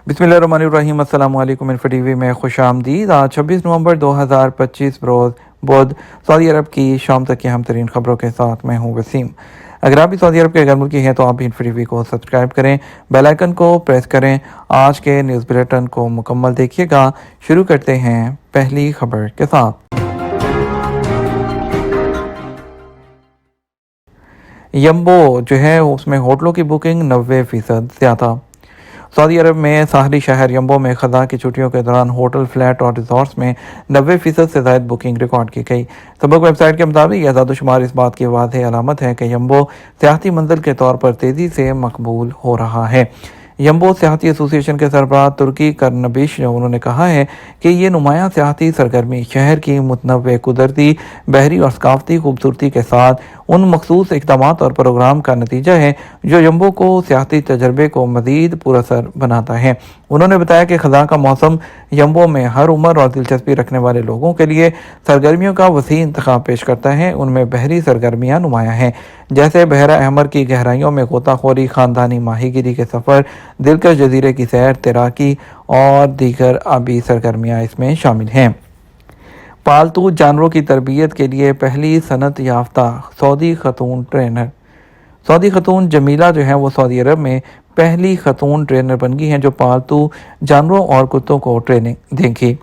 बिस्मिल्लाहिर्रहमानिर्रहीम। अस्सलाम वालेकुम। इन्फो टीवी में खुश आमदीद। आज 26 नवंबर 2025 रोज़ बुध सऊदी अरब की शाम तक की अहम तरीन खबरों के साथ मैं हूँ वसीम। अगर आप भी सऊदी अरब के गैर मुल्की हैं तो आप भी इन्फो टीवी को सब्सक्राइब करें, बेल आइकन को प्रेस करें। आज के न्यूज़ बुलेटिन को मुकम्मल देखिएगा। शुरू करते हैं पहली खबर के साथ। यम्बो जो है उसमें होटलों की बुकिंग 90% ज़्यादा। सऊदी अरब में साहली शहर यम्बो में ख़ज़ा की छुट्टियों के दौरान होटल, फ्लैट और रिजॉर्ट्स में 90% से ज़ायद बुकिंग रिकॉर्ड की गई। सबक वेबसाइट के मुताबिक यह आदादोशुमार इस बात की वाज़ेह अलामत है कि यम्बो सियाहती मंजिल के तौर पर तेज़ी से मकबूल हो रहा है। यम्बो सियाहती एसोसिएशन के सरबराह तुर्की करनबिश उन्होंने कहा है कि ये नुमायाँ सियाहती सरगर्मी शहर की मुतनव्वे कुदरती, बहरी और सकाफती खूबसूरती के साथ उन मखसूस इक़दामात और प्रोग्राम का नतीजा है जो यम्बो को सियाहती तजर्बे को मज़ीद पुरअसर बनाता है। उन्होंने बताया कि ख़ज़ा का मौसम यम्बो में हर उम्र और दिलचस्पी रखने वाले लोगों के लिए सरगर्मियों का वसी इंतखाब पेश करता है। उनमें बहरी सरगर्मियाँ नुमायाँ हैं, जैसे बहरा अहमर की गहराइयों में गोताखोरी, ख़ानदानी माहीगिरी के सफ़र, दिलकश जजीरे की सैर, तैराकी और दीगर आबी सरगर्मियाँ इसमें शामिल हैं। पालतू जानवरों की तरबियत के लिए पहली सनत याफ्ता सऊदी खतून ट्रेनर। सऊदी खतून जमीला जो है वो सऊदी अरब में पहली खतून ट्रेनर बन गई हैं जो पालतू जानवरों और कुत्तों को ट्रेनिंग देंगी।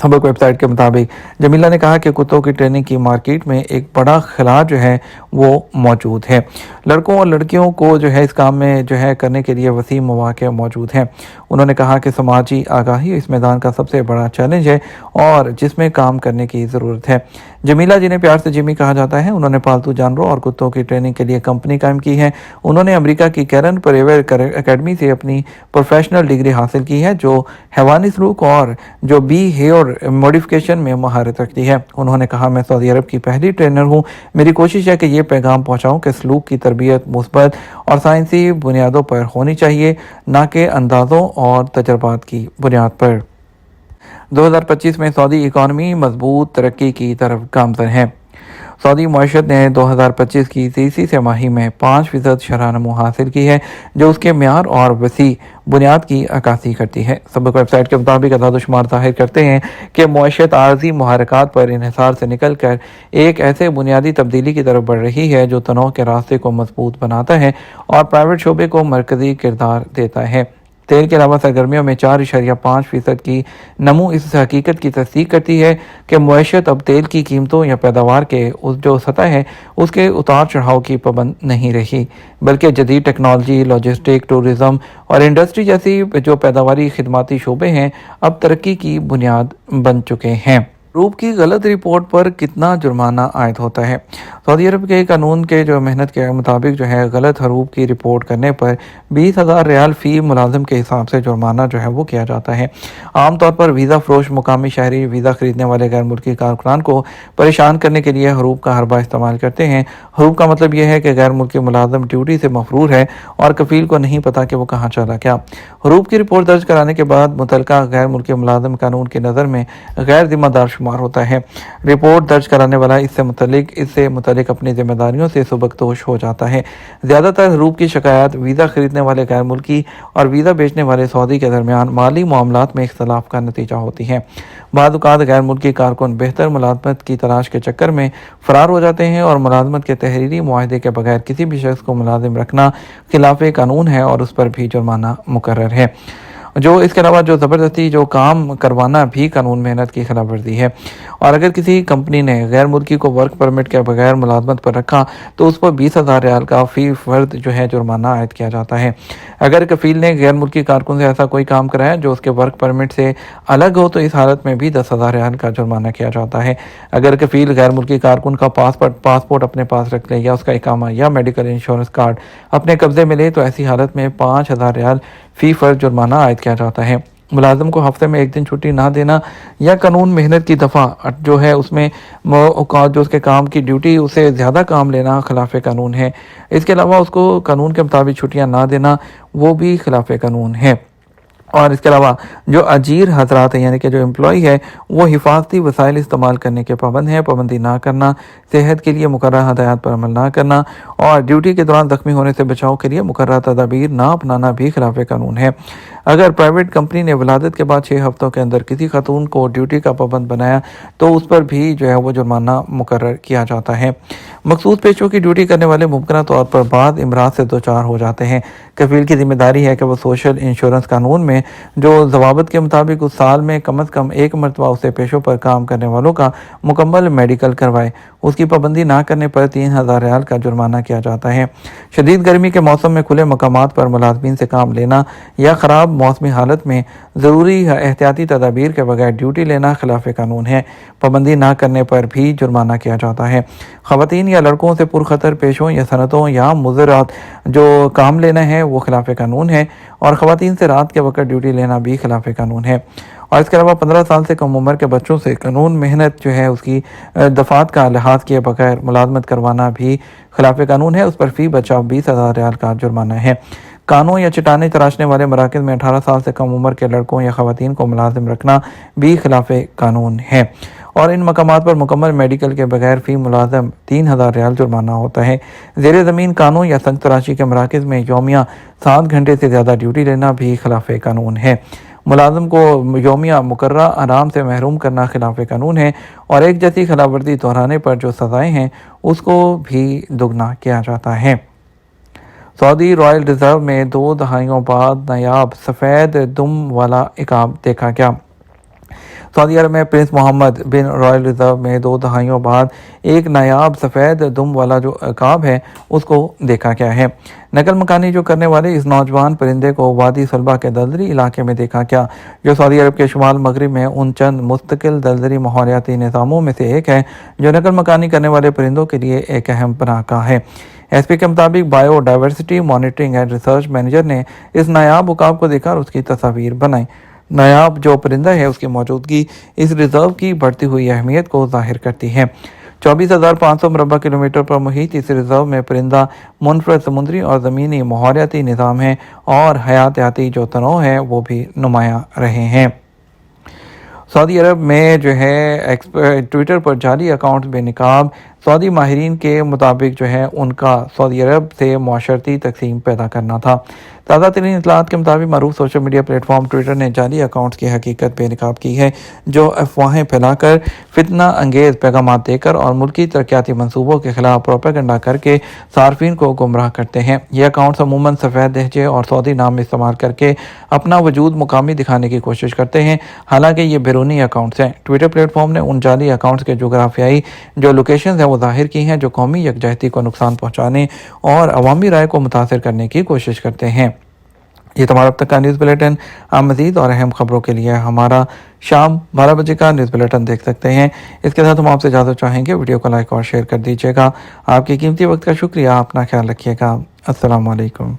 सबक वेबसाइट के मुताबिक जमीला ने कहा कि कुत्तों की ट्रेनिंग की मार्केट में एक बड़ा खिला जो है वो मौजूद है। लड़कों और लड़कियों को जो है इस काम में जो है करने के लिए वसी मौक़े मौजूद हैं। उन्होंने कहा कि समाजी आगाही इस मैदान का सबसे बड़ा चैलेंज है और जिसमें काम करने की ज़रूरत है। जमीला, जिन्हें प्यार से जिमी कहा जाता है, उन्होंने पालतू जानवरों और कुत्तों की ट्रेनिंग के लिए कंपनी कायम की है। उन्होंने अमेरिका की कैरन परेवर एकेडमी से अपनी प्रोफेशनल डिग्री हासिल की है जो हैवानी सलूक और जो बिहेवियर मॉडिफिकेशन में महारत रखती है। उन्होंने कहा, मैं सऊदी अरब की पहली ट्रेनर हूँ। मेरी कोशिश है कि ये पैगाम पहुँचाऊँ कि सलूक की तरबियत मुस्बत और साइंसी बुनियादों पर होनी चाहिए, ना कि अंदाज़ों और तजर्बात की बुनियाद पर। 2025 में सऊदी इकॉनमी मजबूत तरक्की की तरफ गामजन है। सऊदी मईशत ने 2025 की तीसरी तिमाही में 5% शरह नमो हासिल की है, जो उसके म्यार और वसी बुनियाद की अक्कासी करती है। सबक वेबसाइट के मुताबिक आदादोशुमार ज़ाहिर करते हैं कि मईशत आर्जी मुहारकात पर इन्हिसार से निकल कर एक ऐसे बुनियादी तब्दीली की तरफ बढ़ रही है जो तनों के रास्ते को मजबूत बनाता है और प्राइवेट शोबे को मरकजी किरदार देता है। तेल के अलावा सरगर्मियों में 4.5% की नमू इस हकीकत की तस्दीक करती है कि मईशत अब तेल की कीमतों या पैदावार के उस जो सतह है उसके उतार चढ़ाव की पाबंद नहीं रही, बल्कि जदीद टेक्नोलॉजी, लॉजिस्टिक, टूरिज़म और इंडस्ट्री जैसी जो पैदावारी खिदमाती शोबे हैं अब तरक्की की बुनियाद बन चुके हैं। हरूब की गलत रिपोर्ट पर कितना जुर्माना आयद होता है। सऊदी अरब के कानून के जो मेहनत के मुताबिक जो है गलत हरूब की रिपोर्ट करने पर 20,000 रियाल फ़ी मुलाजिम के हिसाब से जुर्माना जो है वो किया जाता है। आमतौर पर वीज़ा फरोश मुकामी शहरी वीज़ा ख़रीदने वाले गैर मुल्की कारकुनान को परेशान करने के लिए हरूब का हरबा इस्तेमाल करते हैं। हरूब का मतलब यह है कि गैर मुल्की मुलाजिम ड्यूटी से मफरूर है और कफ़ील को नहीं पता कि वो कहाँ चला गया। हरूब की रिपोर्ट दर्ज कराने के बाद मुतलका गैर मुल्की मुलाजिम कानून की नज़र में गैर जिम्मेदार शुमार होता है। रिपोर्ट दर्ज कराने वाला इससे मुतलिक अपनी जिम्मेदारियों से सुबकदोश हो जाता है। ज़्यादातर हरूब की शिकायत वीज़ा खरीदने वाले गैर मुल्की और वीज़ा बेचने वाले सऊदी के दरमियान माली मामलात में इख्तलाफ का नतीजा होती है। बाद औक़ात गैर मुल्की कारकुन बेहतर मुलाजमत की तलाश के चक्कर में फ़रार हो जाते हैं और मुलाजमत के तहरीरी मुआहदे के बगैर किसी भी शख्स को मुलाजिम रखना खिलाफ कानून है और उस पर भी जुर्माना मुकर्रर है। जो इसके अलावा जो ज़बरदस्ती जो काम करवाना भी कानून मेहनत की खिलाफ वर्जी है। और अगर किसी कंपनी ने गैर मुल्की को वर्क परमिट के बगैर मुलाजमत पर रखा तो उस पर 20,000 रियाल का फ़ी फ़र्द जो है जुर्माना आयद किया जाता है। अगर कफ़ील ने गैर मुल्की कारकुन से ऐसा कोई काम कराया जो उसके वर्क परमिट से अलग हो तो इस हालत में भी 10,000 रियाल का जुर्माना किया जाता है। अगर कफ़ील गैर मुल्की कारकुन का पासपोर्ट अपने पास रख ले या उसका इकामा या मेडिकल इंश्योरेंस कार्ड अपने कब्ज़े में ले तो ऐसी हालत में 5,000 रियाल फ़ी फ़र्द जुर्माना आयद किया जाता है। मुलाजिम को हफ्ते में एक दिन छुट्टी ना देना या कानून मेहनत की दफ़ा जो है उसमें जो उसके काम की ड्यूटी उसे ज़्यादा काम लेना खिलाफ कानून है। इसके अलावा उसको कानून के मुताबिक छुट्टियां ना देना वो भी खिलाफ कानून है। اور اس کے علاوہ جو اجیر حضرات ہیں یعنی کہ جو امپلائی ہے وہ حفاظتی وسائل استعمال کرنے کے پابند ہیں، پابندی نہ کرنا، صحت کے لیے مقررہ ہدایات پر عمل نہ کرنا اور ڈیوٹی کے دوران زخمی ہونے سے بچاؤ کے لیے مقررہ تدابیر نہ اپنانا بھی خلاف قانون ہے۔ اگر پرائیویٹ کمپنی نے ولادت کے بعد 6 ہفتوں کے اندر کسی خاتون کو ڈیوٹی کا پابند بنایا تو اس پر بھی جو ہے وہ جرمانہ مقرر کیا جاتا ہے۔ مخصوص پیشوں کی ڈیوٹی کرنے والے ممکنہ طور پر بعض امراض سے دوچار ہو جاتے ہیں۔ کفیل کی ذمہ داری ہے کہ وہ سوشل انشورنس قانون میں جو ضوابط کے مطابق اس سال میں کم از کم 1 مرتبہ اسے پیشوں پر کام کرنے والوں کا مکمل میڈیکل کروائے۔ اس کی پابندی نہ کرنے پر 3000 ریال کا جرمانہ کیا جاتا ہے۔ شدید گرمی کے موسم میں کھلے مقامات پر ملازمین سے کام لینا یا خراب موسمی حالت میں ضروری احتیاطی تدابیر کے بغیر ڈیوٹی لینا خلاف قانون ہے۔ پابندی نہ کرنے پر بھی جرمانہ کیا جاتا ہے۔ خواتین یا لڑکوں سے پرخطر پیشوں یا صنعتوں یا مضرات جو کام لینا ہے وہ خلاف قانون ہے اور خواتین سے رات کے وقت ڈیوٹی لینا بھی خلاف قانون ہے۔ اور اس کے علاوہ 15 سال سے کم عمر کے بچوں سے قانون محنت جو ہے اس کی دفعات کا لحاظ کیے بغیر ملازمت کروانا بھی خلاف قانون ہے۔ اس پر فی بچہ 20,000 ریال کا جرمانہ ہے۔ کانوں یا چٹانیں تراشنے والے مراکز میں 18 سال سے کم عمر کے لڑکوں یا خواتین کو ملازم رکھنا بھی خلاف قانون ہے اور ان مقامات پر مکمل میڈیکل کے بغیر فی ملازم 3,000 ریال جرمانہ ہوتا ہے۔ زیر زمین کانوں یا سنگ تراشی کے مراکز میں یومیہ 7 گھنٹے سے زیادہ ڈیوٹی لینا بھی خلاف قانون ہے۔ ملازم کو یومیہ مقررہ آرام سے محروم کرنا خلاف قانون ہے اور ایک جیسی خلاف ورزی دہرانے پر جو سزائیں ہیں اس کو بھی دگنا کیا جاتا ہے۔ سعودی رائل ریزرو میں 2 دہائیوں بعد نایاب سفید دم والا عقاب دیکھا گیا۔ سعودی عرب میں پرنس محمد بن رائل ریزرو میں 2 دہائیوں بعد ایک نایاب سفید دم والا جو عقاب ہے اس کو دیکھا گیا ہے۔ نقل مکانی جو کرنے والے اس نوجوان پرندے کو وادی صلبہ کے دلدلی علاقے میں دیکھا گیا جو سعودی عرب کے شمال مغرب میں ان چند مستقل دلدلی ماحولیاتی نظاموں میں سے ایک ہے جو نقل مکانی کرنے والے پرندوں کے لیے ایک اہم پناہ گاہ ہے۔ ایس پی کے مطابق bio diversity monitoring and research manager نے اس نایاب عقاب کو دیکھا اور اس کی تصاویر بنائیں۔ نایاب جو پرندہ ہے اس کی موجودگی اس ریزرو کی بڑھتی ہوئی اہمیت کو ظاہر کرتی ہے۔ 24,500 مربع کلومیٹر پر محیط اس ریزرو میں پرندہ منفرد سمندری اور زمینی ماحولیاتی نظام ہیں اور حیاتیاتی جو تنوع ہے وہ بھی نمایاں رہے ہیں۔ سعودی عرب میں جو ہے ٹویٹر پر جعلی اکاؤنٹ بے نقاب سعودی ماہرین کے مطابق جو ہے ان کا سعودی عرب سے معاشرتی تقسیم پیدا کرنا تھا۔ تازہ ترین اطلاعات کے مطابق معروف social media plate form Twitter نے جعلی اکاؤنٹس کی حقیقت بے نقاب کی ہے جو افواہیں پھیلا کر فتنہ انگیز پیغامات دے کر اور ملکی ترقیاتی منصوبوں کے خلاف پروپیگنڈا کر کے صارفین کو گمراہ کرتے ہیں۔ یہ اکاؤنٹس عموماً سفید لہجے اور سعودی نام استعمال کر کے اپنا وجود مقامی دکھانے کی کوشش کرتے ہیں، حالانکہ یہ بیرونی اکاؤنٹس ہیں۔ ٹویٹر پلیٹ فارم نے ان جعلی اکاؤنٹس کے جغرافیائی جو لوکیشنز ہیں وہ ظاہر کی ہیں جو قومی یکجہتی کو نقصان پہنچانے اور عوامی رائے کو متاثر کرنے کی کوشش کرتے ہیں۔ یہ تمہارا اب تک کا نیوز بلیٹن۔ آپ مزید اور اہم خبروں کے لیے ہمارا شام 12 بجے کا نیوز بلیٹن دیکھ سکتے ہیں۔ اس کے ساتھ ہم آپ سے اجازت چاہیں گے، ویڈیو کو لائک اور شیئر کر دیجیے گا۔ آپ کی قیمتی وقت کا شکریہ، اپنا خیال رکھیے گا۔ السلام علیکم۔